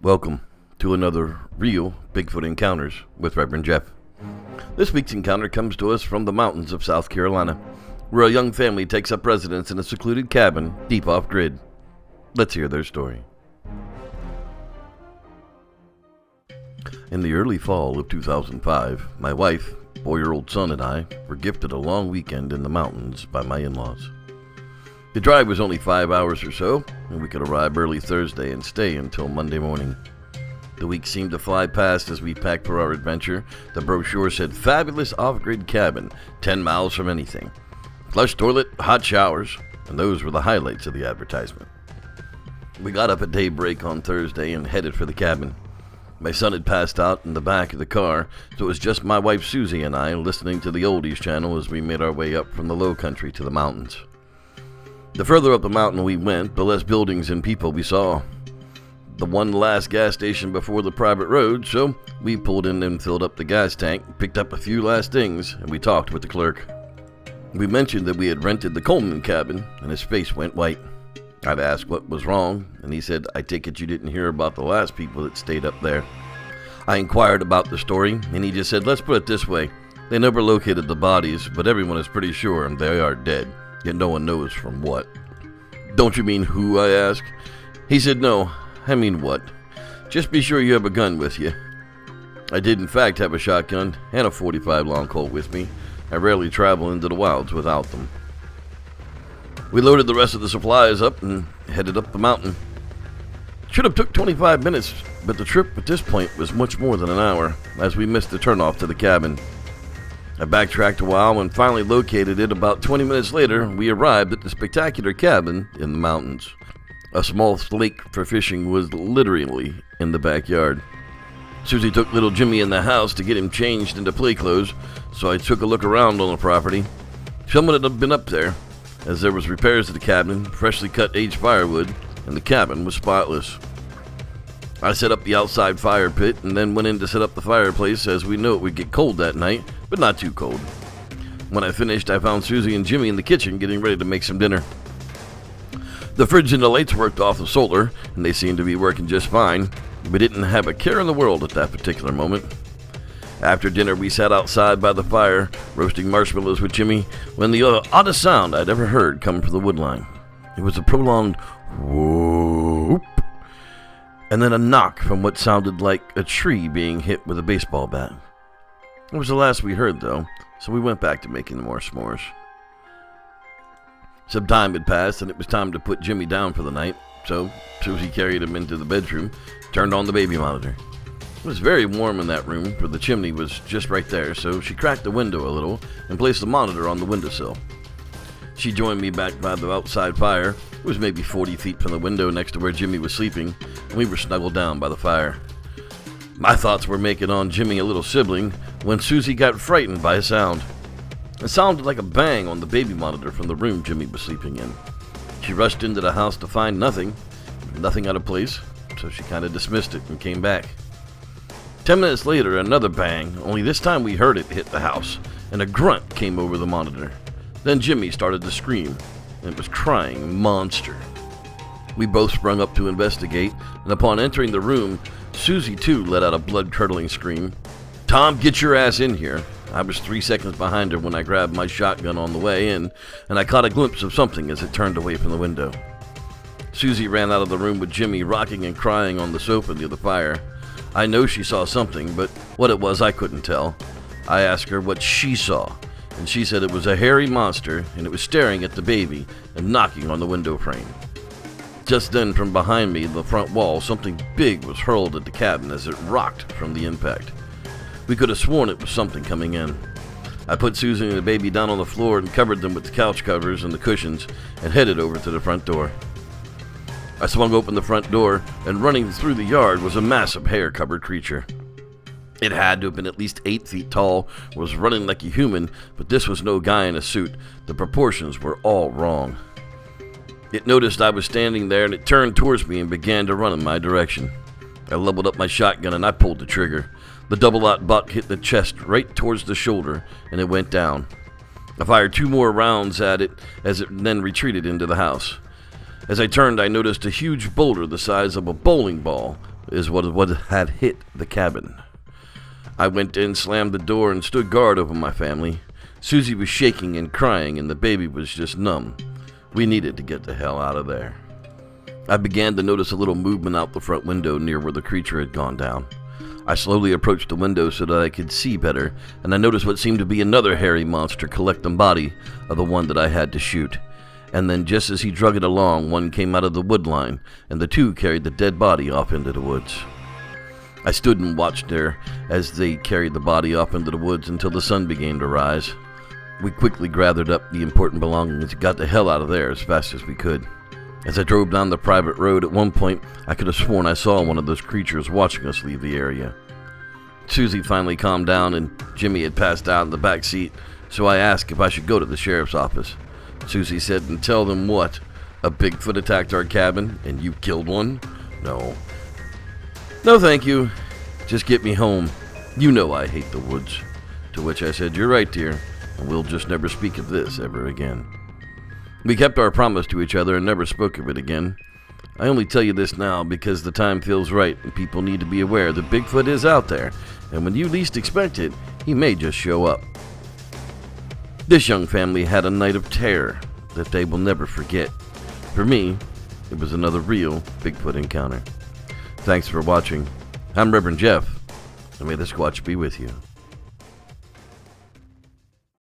Welcome to another real Bigfoot Encounters with Reverend Jeff. This week's encounter comes to us from the mountains of South Carolina, where a young family takes up residence in a secluded cabin deep off-grid. Let's hear their story. In the early fall of 2005, my wife, 4-year-old son, and I were gifted a long weekend in the mountains by my in-laws. The drive was only 5 hours or so, and we could arrive early Thursday and stay until Monday morning. The week seemed to fly past as we packed for our adventure. The brochure said fabulous off-grid cabin, 10 miles from anything. Flush toilet, hot showers, and those were the highlights of the advertisement. We got up at daybreak on Thursday and headed for the cabin. My son had passed out in the back of the car, so it was just my wife Susie and I listening to the oldies channel as we made our way up from the low country to the mountains. The further up the mountain we went, the less buildings and people we saw. The one last gas station before the private road, so we pulled in and filled up the gas tank, picked up a few last things, and we talked with the clerk. We mentioned that we had rented the Coleman cabin, and his face went white. I'd asked what was wrong, and he said, "I take it you didn't hear about the last people that stayed up there." I inquired about the story, and he just said, "Let's put it this way. They never located the bodies, but everyone is pretty sure they are dead. Yet no one knows from what." "Don't you mean who?" I asked. He said, "No, I mean what. Just be sure you have a gun with you." I did in fact have a shotgun and a .45 long Colt with me. I rarely travel into the wilds without them. We loaded the rest of the supplies up and headed up the mountain. Should have took 25 minutes, but the trip at this point was much more than an hour, as we missed the turnoff to the cabin. I backtracked a while and finally located it. About 20 minutes later, we arrived at the spectacular cabin in the mountains. A small lake for fishing was literally in the backyard. Susie took little Jimmy in the house to get him changed into play clothes, so I took a look around on the property. Someone had been up there, as there was repairs to the cabin, freshly cut aged firewood, and the cabin was spotless. I set up the outside fire pit and then went in to set up the fireplace, as we knew it would get cold that night, but not too cold. When I finished, I found Susie and Jimmy in the kitchen getting ready to make some dinner. The fridge and the lights worked off the solar, and they seemed to be working just fine. We didn't have a care in the world at that particular moment. After dinner, we sat outside by the fire, roasting marshmallows with Jimmy, when the oddest sound I'd ever heard come from the woodline. It was a prolonged whoop, and then a knock from what sounded like a tree being hit with a baseball bat. It was the last we heard, though, so we went back to making more s'mores. Some time had passed, and it was time to put Jimmy down for the night, so Susie carried him into the bedroom, turned on the baby monitor. It was very warm in that room, for the chimney was just right there, so she cracked the window a little and placed the monitor on the windowsill. She joined me back by the outside fire. It was maybe 40 feet from the window next to where Jimmy was sleeping, and we were snuggled down by the fire. My thoughts were making on Jimmy a little sibling when Susie got frightened by a sound. It sounded like a bang on the baby monitor from the room Jimmy was sleeping in. She rushed into the house to find nothing out of place, so she kind of dismissed it and came back. 10 minutes later, another bang, only this time we heard it hit the house, and a grunt came over the monitor. Then Jimmy started to scream, and it was crying monster. We both sprung up to investigate, and upon entering the room, Susie too let out a blood-curdling scream. "Tom, get your ass in here." I was 3 seconds behind her when I grabbed my shotgun on the way in, and I caught a glimpse of something as it turned away from the window. Susie ran out of the room with Jimmy rocking and crying on the sofa near the fire. I know she saw something, but what it was I couldn't tell. I asked her what she saw, and she said it was a hairy monster, and it was staring at the baby and knocking on the window frame. Just then, from behind me, the front wall, something big was hurled at the cabin as it rocked from the impact. We could have sworn it was something coming in. I put Susan and the baby down on the floor and covered them with the couch covers and the cushions and headed over to the front door. I swung open the front door, and running through the yard was a massive hair-covered creature. It had to have been at least 8 feet tall, was running like a human, but this was no guy in a suit. The proportions were all wrong. It noticed I was standing there, and it turned towards me and began to run in my direction. I leveled up my shotgun and I pulled the trigger. The double-aught butt hit the chest right towards the shoulder, and it went down. I fired 2 more rounds at it as it then retreated into the house. As I turned, I noticed a huge boulder the size of a bowling ball is what had hit the cabin. I went in, slammed the door, and stood guard over my family. Susie was shaking and crying, and the baby was just numb. We needed to get the hell out of there. I began to notice a little movement out the front window near where the creature had gone down. I slowly approached the window so that I could see better, and I noticed what seemed to be another hairy monster collect the body of the one that I had to shoot. And then just as he drug it along, one came out of the wood line, and the two carried the dead body off into the woods. I stood and watched there as they carried the body off into the woods until the sun began to rise. We quickly gathered up the important belongings and got the hell out of there as fast as we could. As I drove down the private road, at one point, I could have sworn I saw one of those creatures watching us leave the area. Susie finally calmed down, and Jimmy had passed out in the back seat, so I asked if I should go to the sheriff's office. Susie said, "And tell them what? A Bigfoot attacked our cabin, and you killed one? No. No, thank you. Just get me home. You know I hate the woods." To which I said, "You're right, dear, and we'll just never speak of this ever again." We kept our promise to each other and never spoke of it again. I only tell you this now because the time feels right and people need to be aware that Bigfoot is out there, and when you least expect it, he may just show up. This young family had a night of terror that they will never forget. For me, it was another real Bigfoot encounter. Thanks for watching. I'm Reverend Jeff, and may the Squatch be with you.